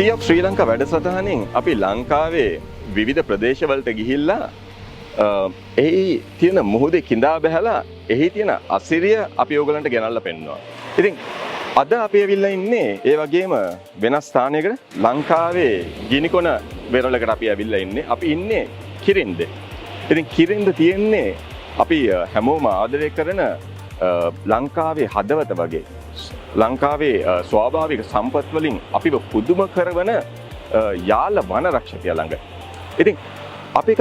Sea of Sri Lanka වැඩසටහනින් අපි ලංකාවේ විවිධ ප්‍රදේශවලට ගිහිල්ලා එහි තියෙන මුහුදේ කිඳා බැහැලා එහි තියෙන අසිරිය අපි ඕගලන්ට ගෙනල්ලා පෙන්වනවා. ඉතින් අද අපි ඇවිල්ලා ඉන්නේ ඒ වගේම වෙනස් ස්ථානයකට ලංකාවේ ගිනිකොන වෙරළකට අපි ඇවිල්ලා ඉන්නේ. අපි ඉන්නේ කිරින්දේ. ඉතින් කිරින්ද තියෙන්නේ අපි හැමෝම ආදරය කරන ලංකාවේ හදවත වගේ ලංකාවේ ස්වාභාවික සම්පත් වලින් අපිව පුදුම කරවන යාල වන රක්ෂකයා ළඟ. ඉතින් අපි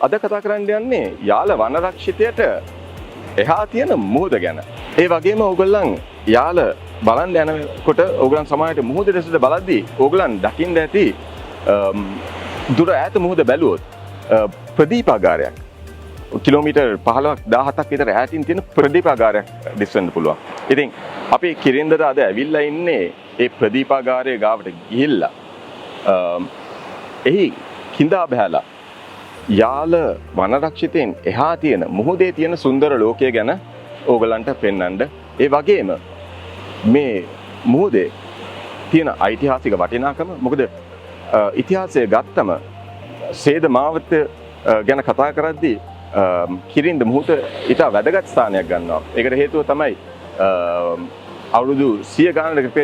අද කතා කරන්න යන්නේ යාල වන රක්ෂිතයට එහා තියෙන මුහුද ගැන. ඒ වගේම ඕගොල්ලන් යාල බලන්න යනකොට ඕගොල්ලන් සමාජයට මුහුද දෙසට බලද්දී ඕගොල්ලන් දකින්න ඇති දුර ඈත මුහුද බැලුවොත් ප්‍රදීපාගාරයක් කිලෝමීටර් 15ක් 17ක් විතර ඈතින් තියෙන ප්‍රදීපාගාරයක් දිස්වෙන්න පුළුවන්. ඉතින් අපි කිරින්දට අද ඇවිල්ලා ඉන්නේ ඒ ප්‍රදීපාගාරයේ ගාවට ගිහිල්ලා එහි කිඳා බහැලා යාල වනරක්ෂිතෙන් එහා තියෙන මුහුදේ තියෙන සුන්දර ලෝකය ගැන ඕගලන්ට පෙන්වන්න. ඒ වගේම මේ මුහුදේ තියෙන ඓතිහාසික වටිනාකම මොකද ඉතිහාසය ගත්තම සේද මාවත ගැන කතා කරද්දී කිරින්ද මුහුද ඉතා වැදගත් ස්ථානයක් ගන්නවා. ඒකට හේතුව තමයි අවුරුදු 100 ගණනකට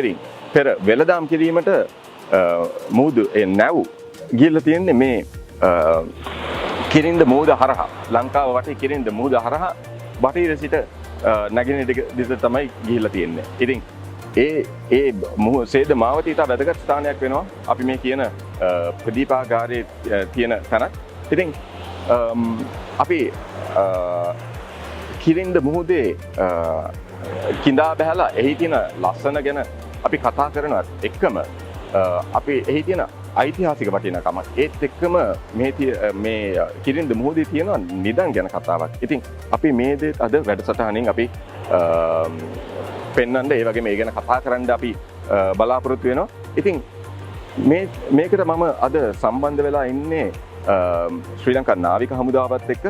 පෙර වෙළඳාම් කිරීමට මුහුද නැව් ගිහිල්ලා තියෙන්නේ මේ කිරින්ද මුහුද හරහා. ලංකාව වටේ කිරින්ද මුහුද හරහා බටහිර සිට නැගෙනහිර දිස තමයි ගිහිල්ලා තියෙන්නේ. ඉතින් ඒ සේද මාවත ඉතා වැදගත් ස්ථානයක් වෙනවා අපි මේ කියන ප්‍රදීපාගාරයේ තියෙන තැනක්. ඉතින් අපි කිරින්ද මුහුදේ කිඳා බැහැලා එහි තියෙන ලස්සන ගැන අපි කතා කරනවත් එක්කම අපි එහි තියෙන ඓතිහාසික වටිනාකම ඒත් එක්කම මේ කිරින්ද මුහුදේ තියෙන නිදන් ගැන කතාවක්. ඉතින් අපි මේ දේ අද වැඩසටහනින් අපි පෙන්වන්න ඒ වගේම ඒ ගැන කතා කරන්න අපි බලාපොරොත්තු වෙනවා. ඉතින් මේකට මම අද සම්බන්ධ වෙලා ඉන්නේ ශ්‍රී ලංකා නාවික හමුදාවත් එක්ක.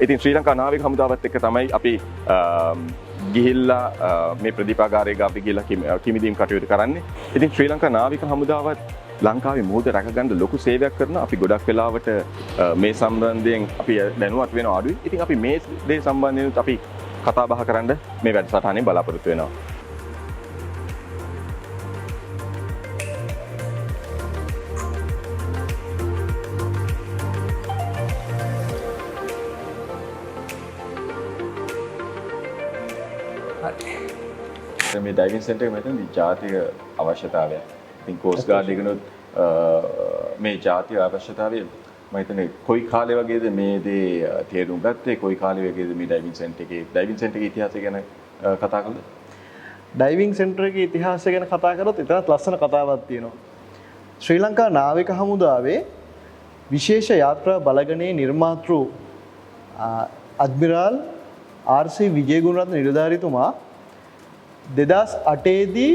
ඉතින් ශ්‍රී ලංකා නාවික හමුදාවත් එක්ක තමයි අපි ගිහිල්ලා මේ ප්‍රදීපාගාරයේ ගාපි ගිහිල්ලා කිමිදීම් කටයුතු කරන්නේ. ඉතින් ශ්‍රී ලංකා නාවික හමුදාවත් ලංකාවේ මුහුද රැකගන්න ලොකු සේවයක් කරනවා. අපි ගොඩක් වෙලාවට මේ සම්බන්ධයෙන් අපි දැනුවත් වෙනවා අඩුයි. ඉතින් අපි මේ දේ සම්බන්ධයෙන් අපි කතා බහ කරන්න මේ වැඩසටහනේ බලාපොරොත්තු වෙනවා. මේ ඩයිවිං සෙන්ටර් එක මෙතනදී ජාතික අවශ්‍යතාවයක්. ඉතින් කෝස්ට් ගාඩ් එකනොත් මේ ජාතික අවශ්‍යතාවය මම හිතන්නේ කොයි කාලේ වගේද මේ දේ තේරුම් ගත්තේ, කොයි කාලේ වගේද මේ ඩයිවිං සෙන්ටර් එකේ ඉතිහාසය ගැන කතා කළේ? ඩයිවිං සෙන්ටර් එකේ ඉතිහාසය ගැන කතා කරොත් ඉතනත් ලස්සන කතාවක් තියෙනවා. ශ්‍රී ලංකා නාවික හමුදාවේ විශේෂ යාත්‍රා බලගණයේ නිර්මාතෘ අඩ්මිරාල් ආර්.සී. විජේගුණරත්න නිලධාරීතුමා 2008 දී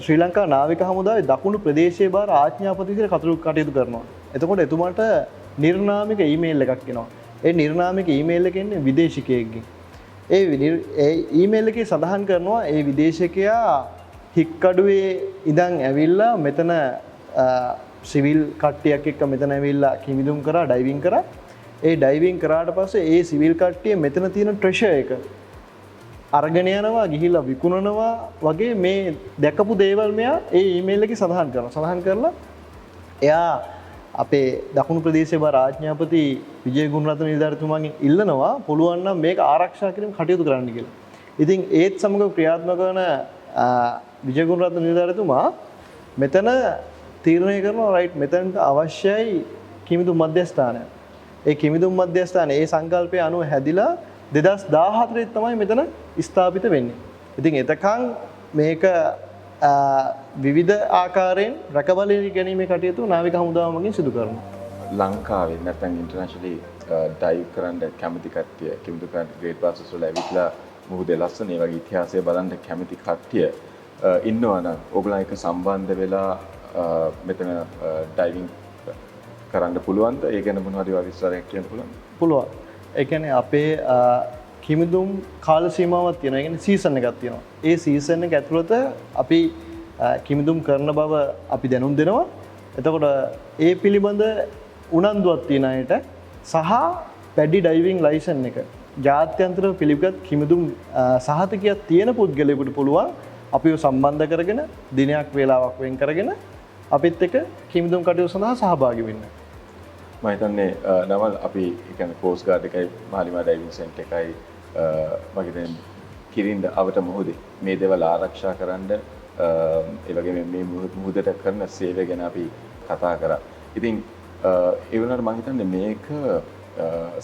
ශ්‍රී ලංකා නාවික හමුදාවේ දකුණු ප්‍රදේශයේ භාර ආඥාපති විදිහට කටයුතු කරනවා. එතකොට එතුමාට නිර්නාමික ඊමේල් එකක් එනවා. ඒ නිර්නාමික ඊමේල් එක එන්නේ විදේශිකයෙක්ගෙන්. ඒ ඊමේල් එකේ සඳහන් කරනවා ඒ විදේශිකයා හික්කඩුවේ ඉඳන් ඇවිල්ලා මෙතන සිවිල් කට්ටියක් එක්ක මෙතන ඇවිල්ලා කිමිදුම් කරා, ඩයිවිං කරා. ඒ ඩයිවිං කරාට පස්සේ ඒ සිවිල් කට්ටිය මෙතන තියෙන ට්‍රෙෂර් එක අරගෙන යනවා, ගිහිල්ලා විකුණනවා වගේ මේ දැකපු දේවල් මෙයා ඒ ඊමේල් එකේ සඳහන් කරනවා. සඳහන් කරලා එයා අපේ දකුණු ප්‍රදේශයේ බාර ආඥාපති විජේගුණරත්න නිලධාරීතුමාගෙන් ඉල්ලනවා පුළුවන් නම් මේක ආරක්ෂා කිරීම කටයුතු කරන්න කියලා. ඉතින් ඒත් සමග ක්‍රියාත්මක වන විජේගුණරත්න නිලධාරීතුමා මෙතන තීරණය කරනවා රයිට් මෙතනට අවශ්‍යයි කිමිදුම් මධ්‍යස්ථානය. ඒ කිමිදුම් මධ්‍යස්ථානය ඒ සංකල්පය අනුව හැදිලා 2014 තමයි මෙතන ස්ථාපිත වෙන්නේ. ඉතින් එතකන් මේක විවිධ ආකාරයෙන් රැකබලී ගැනීමේ කටයුතු නාවික හමුදාව මගින් සිදු කරනවා. ලංකාවේ නැත්නම් ඉන්ටර්නැෂනලි ඩයිව් කරන්න කැමති කට්ටිය කිමිදු කරන්න ග්‍රේට් පාසස් වල ඇවිත්ලා මුහුදේ ලස්සන ඒ වගේ ඉතිහාසය බලන්න කැමති කට්ටිය ඉන්නවනම් ඕගොල්ලෝ එක සම්බන්ධ වෙලා මෙතන ඩයිවිං කරන්න පුළුවන්ද? ඒ ගැන මොනවද විස්තරයක් කියන්න පුළුවන්ද? පුළුවන්. ඒ කියන්නේ අපේ කිමිදුම් කාල සීමාවක් තියෙනවා. ඒ කියන්නේ සීසන් එකක් තියෙනවා. ඒ සීසන් එක ඇතුළත අපි කිමිදුම් කරන බව අපි දැනුම් දෙනවා. එතකොට ඒ පිළිබඳ උනන්දුවක් තියෙන අයට සහ පැඩි ඩයිවිං ලයිසන් එක ජාත්‍යන්තර පිළිගත් කිමිදුම් සහතිකයක් තියෙන පුද්ගලයෙකුට පුළුවන් අපිව සම්බන්ධ කරගෙන දිනයක් වේලාවක් වෙන් කරගෙන අපිත් එක්ක කිමිදුම් කටයුතු සඳහා සහභාගී වෙන්න. මම හිතන්නේ නවල් අපි කියන්නේ කෝස් ගාඩ් එකයි මාලිමා ඩයිවිං සෙන්ටර් එකයි වගේ කිරින්ද අවට මුහුදේ මේ දේවල් ආරක්ෂා කරන්න ඒ වගේම මේ මුහුදට කරන සේවය ගැන අපි කතා කරා. ඉතින් ඒ වුණාට මම හිතන්නේ මේක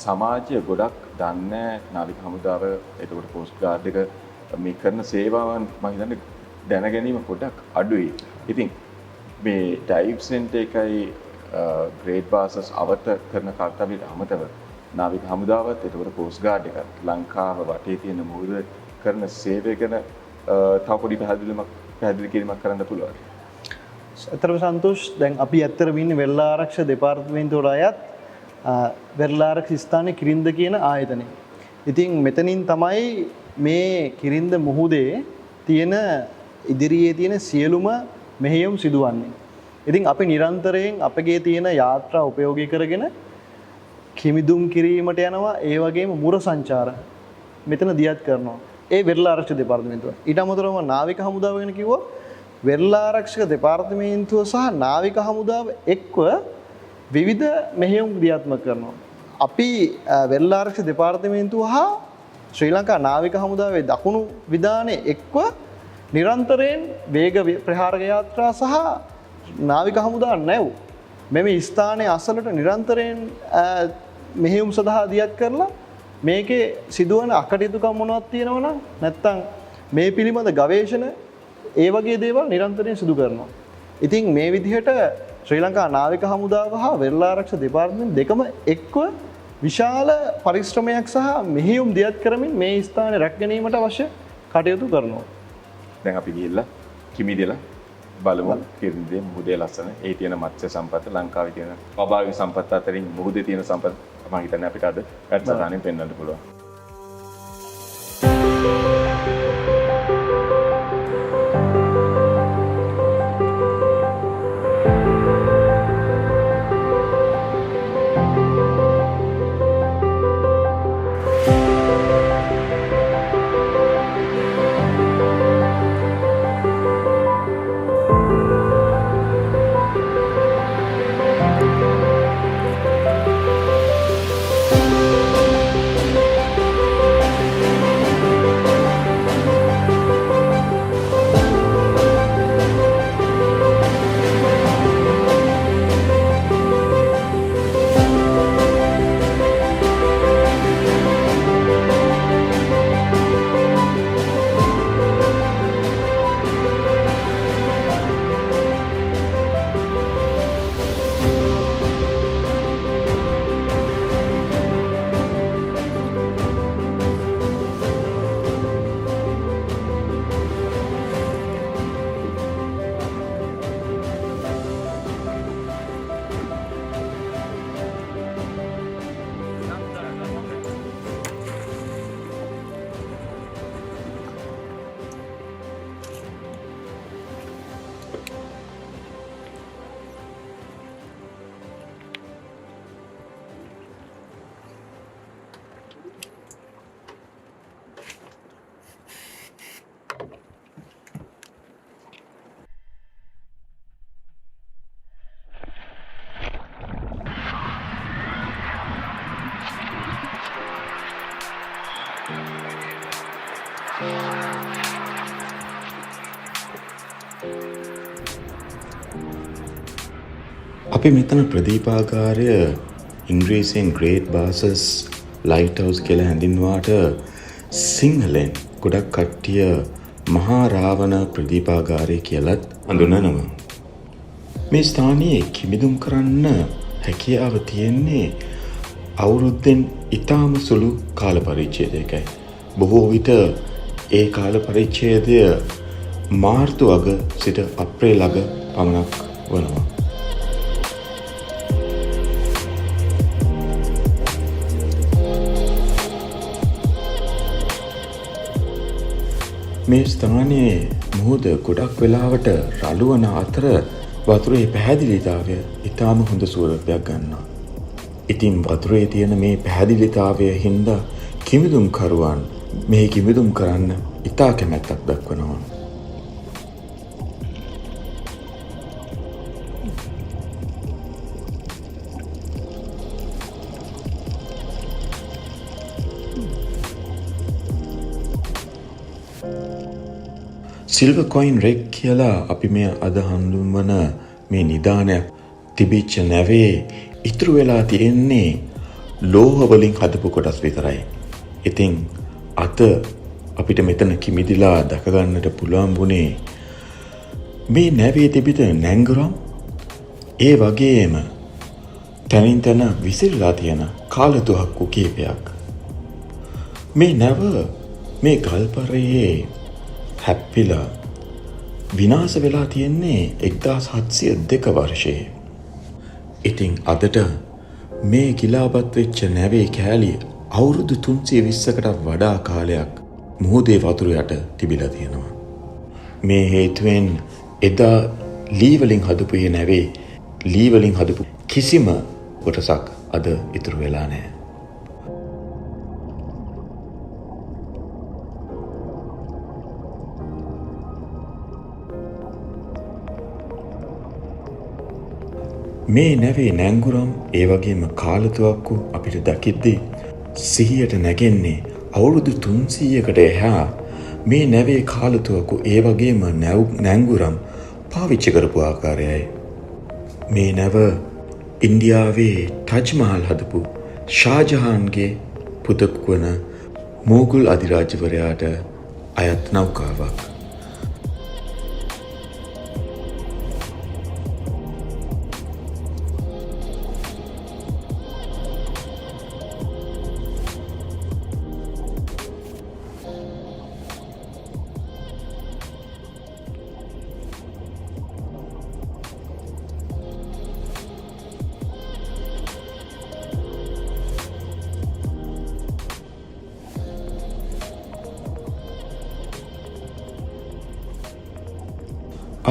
සමාජය ගොඩක් දන්නේ නාවික හමුදාව එතකොට කෝස්ට් ගාඩ් එක මේ කරන සේවාවන් මම හිතන්නේ දැන ගැනීම පොඩක් අඩුයි. ඉතින් මේ ඩයිව් සෙන්ටර් එකයි ග්‍රේට් බාසස් අවට කරන කර්තව්‍යයට අමතරව නාවික හමුදාවත් එතකොට කෝස්ට් ගාඩ් එකත් ලංකාව වටේ තියෙන මුහුද කරන සේවය ගැන තව පොඩි පැහැදිලි කිරීමක් කරන්න පුළුවන්. ඇත්තටම සන්තෝෂ් දැන් අපි ඇත්තටම ඉන්නේ වෙරළ ආරක්ෂා දෙපාර්තමේන්තුවට අයත් වෙරළ ආරක්ෂා ස්ථානයේ කිරින්ද කියන ආයතනය. ඉතින් මෙතනින් තමයි මේ කිරින්ද මුහුදේ තියෙන ඉදිරියේ තියෙන සියලුම මෙහෙයුම් සිදුවන්නේ. ඉතින් අපි නිරන්තරයෙන් අපගේ තියෙන යාත්‍රා උපයෝගී කරගෙන කිමිදුම් කිරීමට යනවා. ඒ වගේම මුර සංචාර මෙතන දියත් කරනවා. ඒ වෙරළ ආරක්ෂක දෙපාර්තමේන්තුව. ඊට අමතරව නාවික හමුදාව ගැන කිව්වොත් වෙරළ ආරක්ෂක දෙපාර්තමේන්තුව සහ නාවික හමුදාව එක්ව විවිධ මෙහෙයුම් ක්‍රියාත්මක කරනවා. අපි වෙරළ ආරක්ෂක දෙපාර්තමේන්තුව හා ශ්‍රී ලංකා නාවික හමුදාවේ දකුණු විධානයේ එක්ව නිරන්තරයෙන් වේග ප්‍රහාරක යාත්‍රා සහ නාවික හමුදා නැව් මෙම ස්ථානයේ අසලට නිරන්තරයෙන් මෙහෙයුම් සඳහා දියත් කරලා මේකේ සිදුවන අකටයුතුකම් මොනවද තියෙනවනම් නැත්තම් මේ පිළිබඳ ගවේෂණ ඒ වගේ දේවල් නිරන්තරයෙන් සිදු කරනවා. ඉතින් මේ විදිහට ශ්‍රී ලංකා නාවික හමුදාව හා වෙරළ ආරක්ෂක දෙපාර්තමේන්තුව දෙකම එක්ව විශාල පරිශ්‍රමයක් සහ මෙහෙයුම් දියත් කරමින් මේ ස්ථානය රැක ගැනීමට අවශ්‍ය කටයුතු කරනවා. දැන් අපි ගිහිල්ලා කිමිදෙලා බලමු කිරින්දේ මුහුදේ ලස්සන ඒ තියෙන මත්ස්‍ය සම්පත ලංකාවේ තියෙන ස්වාභාවික සම්පත් අතරින් මුහුදේ තියෙන සම්පත් මම හිතන්නේ අපිට අද වැඩසටහනින් පෙන්වන්න පුළුවන්. අපි මෙතන ප්‍රදීපාගාරය ඉංග්‍රීසියෙන් ග්‍රේට් බාසස් ලයිට් හවුස් කියලා හැඳින්වුවාට සිංහලෙන් ගොඩක් කට්ටිය මහා රාවණ ප්‍රදීපාගාරය කියලත් හඳුන්වනවා. මේ ස්ථානයේ කිමිදුම් කරන්න හැකියාව තියෙන්නේ අවුරුද්දෙන් ඉතාම සුළු කාල පරිච්ඡේදයකයි. බොහෝ විට ඒ කාල පරිච්ඡේදය මාර්තු අග සිට අප්‍රේල් අග පමණක් වනවා. මේ ස්ථානයේ මුහුද ගොඩක් වෙලාවට රළුවන අතර වතුරේ පැහැදිලිතාවය ඉතාම හොඳ ස්වරූපයක් ගන්නවා. ඉතින් වතුරේ තියෙන මේ පැහැදිලිතාවය හින්දා කිමිදුම්කරුවන් මේ කිමිදුම් කරන්න ඉතා කැමැත්තක් දක්වනවා. සිල්වර් කොයින් රෙක් කියලා අපි මේ අද හඳුන්වන මේ නිදානයක් තිබිච්ච නැවේ ඉතුරු වෙලා තියෙන්නේ ලෝහ වලින් හදපු කොටස් විතරයි. ඉතින් අත අපිට මෙතන කිමිදිලා දැක ගන්නට පුළුවන් වුණේ මේ නැවේ තිබිට නැංගුරම් ඒ වගේම තනින් තන විසිරලා තියෙන කාලතුහක්කු කීපයක්. මේ නැව මේ ගල්පරයේ හැප්පිලා විනාශ වෙලා තියෙන්නේ 1702 වර්ෂයේ. ඉතින් අදට මේ ගිලාපත් වෙච්ච නැවේ කෑලි අවුරුදු 320කට වඩා කාලයක් මුහුදේ වතුර යට තිබිලා තියෙනවා. මේ හේතුවෙන් එදා ලී වලින් හදපු මේ නැවේ ලී වලින් හදපු කිසිම කොටසක් අද ඉතුරු වෙලා නැහැ. මේ නැවේ නැංගුරම් ඒ වගේම කාලතුවක්කු අපිට දකිද්දී සිහියට නැගෙන්නේ අවුරුදු 300කට එහා මේ නැවේ කාලතුවක්කු ඒ වගේම නැංගුරම් පාවිච්චි කරපු ආකාරයයි. මේ නැව ඉන්දියාවේ ටජ් මහල් හදපු ෂාජහාන්ගේ පුතෙකු වන මෝගල් අධිරාජ්‍යවරයාට අයත් නෞකාවක්.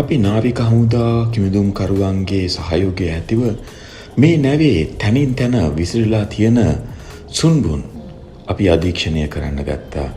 අපි නාවික හමුදා කිමිදුම්කරුවන්ගේ සහයෝගය ඇතිව මේ නැවේ තැනින් තැන විසිරලා තියෙන සුන්බුන් අපි අධීක්ෂණය කරන්න ගත්තා.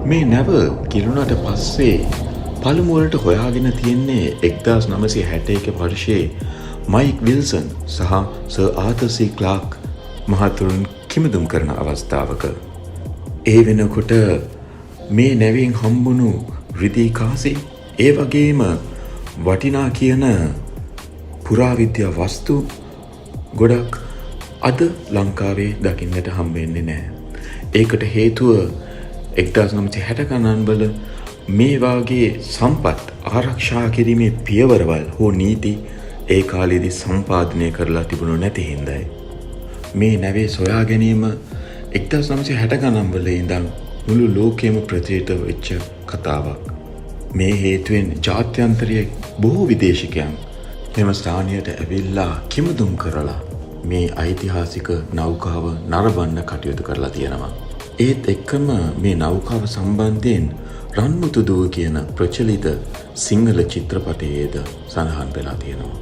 මේ නැව කිරුණට පස්සේ පළමුවලට හොයාගෙන තියෙන්නේ 1961 වර්ෂයේ මයික් විල්සන් සහ සර් ආතර් සී ක්ලාක් මහතුරුන් කිමිදුම් කරන අවස්ථාවක. ඒ වෙනකොට මේ නැවෙන් හම්බුණු රිදී කාසි ඒ වගේම වටිනා කියන පුරාවිද්‍යා වස්තු ගොඩක් අද ලංකාවේ දකින්නට හම්බෙන්නේ නැහැ. ඒකට හේතුව 1960 ගණන් වල මේ වාගේ සම්පත් ආරක්ෂා කිරීමේ පියවරවල් හෝ නීති ඒ කාලේදී සම්පාදනය කරලා තිබුණු නැති හින්දායි. මේ නැවේ සොයා ගැනීම 1960 ගණන් වල ඉඳන් මුළු ලෝකෙම ප්‍රචලිත වෙච්ච කතාවක්. මේ හේතුවෙන් ජාත්‍යන්තරයේ බොහෝ විදේශිකයන් මෙම ස්ථානයට ඇවිල්ලා කිමිදුම් කරලා මේ ඓතිහාසික නෞකාව නරඹන්න කටයුතු කරලා තියෙනවා. ඒත් එක්කම මේ නෞකාව සම්බන්ධයෙන් රන්මුතු දුව කියන ප්‍රචලිත සිංහල චිත්‍රපටයේද සඳහන් වෙලා තියෙනවා.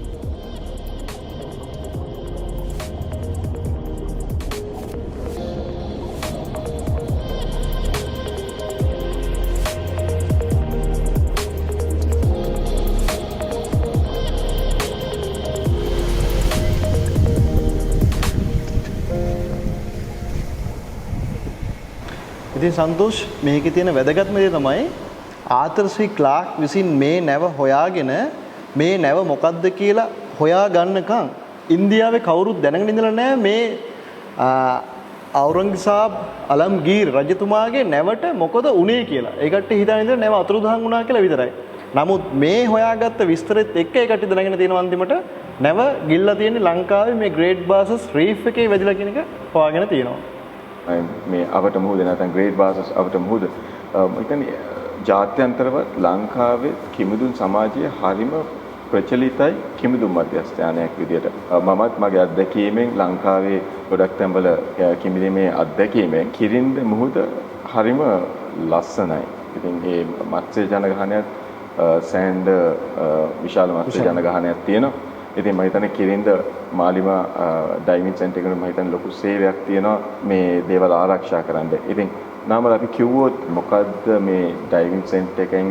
ඉතින් සන්තෝෂ් මේකේ තියෙන වැදගත්ම දේ තමයි ආතර් සී ක්ලාක් විසින් මේ නැව හොයාගෙන මේ නැව මොකද්ද කියලා හොයා ගන්නකම් ඉන්දියාවේ කවුරුත් දැනගෙන ඉඳලා නැහැ මේ ඖරංගසාබ් අලම්ගීර් රජතුමාගේ නැවට මොකද උනේ කියලා. ඒ කට්ටිය හිතාගෙන ඉඳලා නැව අතුරුදහන් වුණා කියලා විතරයි. නමුත් මේ හොයාගත්ත විස්තරෙත් එක්ක ඒ කට්ටිය දැනගෙන තියෙනවා අන්තිමට නැව ගිල්ලා තියෙන්නේ ලංකාවේ මේ ග්‍රේට් බාසස් රීෆ් එකේ වැදිලා කියන එක හොයාගෙන තියෙනවා. මේ අවට මුහුද නැත්නම් ග්‍රේට් බාසස් අවට මුහුද මම කියන්නේ ජාත්‍යන්තරව ලංකාවේ කිමිදුම් සමාජයේ හරිම ප්‍රචලිතයි කිමිදුම් මධ්‍යස්ථානයක් විදියට මමත් මගේ අත්දැකීමෙන් ලංකාවේ ගොඩක් තැන්වල කිමිදීමේ අත්දැකීමෙන් කිරින්ද මුහුද හරිම ලස්සනයි. ඉතින් මේ මත්ස්‍ය ජනගහනයත් සෑන්ඩ් විශාල මත්ස්‍ය ජනගහනයක් තියෙනවා. ඉතින් මම හිතන්නේ කිරින්ද මාලිමා ඩයිවිං සෙන්ටර් එකේ මම හිතන්නේ ලොකු සේවයක් තියෙනවා මේ දේවල් ආරක්ෂා කරන්න. ඉතින් නාමල අපි කිව්වොත් මොකද්ද මේ ඩයිවිං සෙන්ටර් එකෙන්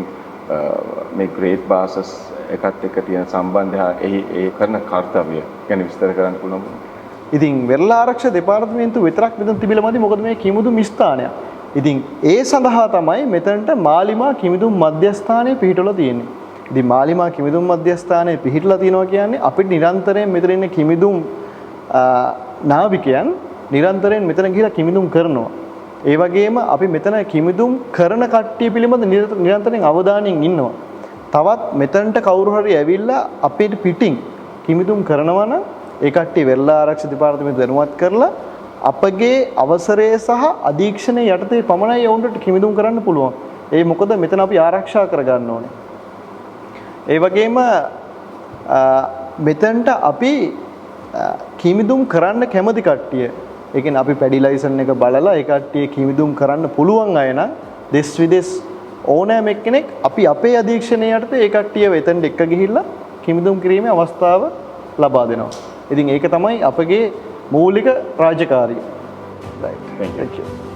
මේ ග්‍රේට් බාසස් එකත් එක්ක තියෙන සම්බන්ධය ඒ කරන කාර්යය ගැන විස්තර කරන්න පුළුවන්. ඉතින් වෙරළ ආරක්ෂා දෙපාර්තමේන්තුව විතරක් මෙතන තිබිලා මදි මොකද මේ කිමිදුම් ස්ථානයක්. ඉතින් ඒ සඳහා තමයි මෙතනට මාලිමා කිමිදුම් මධ්‍යස්ථානය පිහිටවලා තියෙන්නේ. ඉතින් මාලිමා කිමිදුම් මධ්‍යස්ථානයේ පිහිටලා තියෙනවා කියන්නේ අපිට නිරන්තරයෙන් මෙතන ඉන්න කිමිදුම් නාවිකයන් නිරන්තරයෙන් මෙතන ගිහිලා කිමිදුම් කරනවා. ඒ වගේම අපි මෙතන කිමිදුම් කරන කට්ටිය පිළිබඳ නිරන්තරයෙන් අවධානයෙන් ඉන්නවා. තවත් මෙතනට කවුරු හරි ඇවිල්ලා අපිට පිටින් කිමිදුම් කරනවා නම් ඒ කට්ටිය වෙරළ ආරක්ෂා දෙපාර්තමේන්තුව දැනුවත් කරලා අපගේ අවසරය සහ අධීක්ෂණය යටතේ පමණයි වුන්ට කිමිදුම් කරන්න පුළුවන්. ඒ මොකද මෙතන අපි ආරක්ෂා කරගන්න ඕනේ. ඒ වගේම මෙතනට අපි කිමිදුම් කරන්න කැමති කට්ටිය, ඒ කියන්නේ අපි පැඩි ලයිසන් එක බලලා ඒ කට්ටිය කිමිදුම් කරන්න පුළුවන් අය නම් දෙස් විදෙස් ඕනෑම එක්කෙනෙක් අපි අපේ අධීක්ෂණය යටතේ ඒ කට්ටියව එතනට එක්ක ගිහිල්ලා කිමිදුම් කිරීමේ අවස්ථාව ලබා දෙනවා. ඉතින් ඒක තමයි අපගේ මූලික රාජකාරිය. Right. Thank you.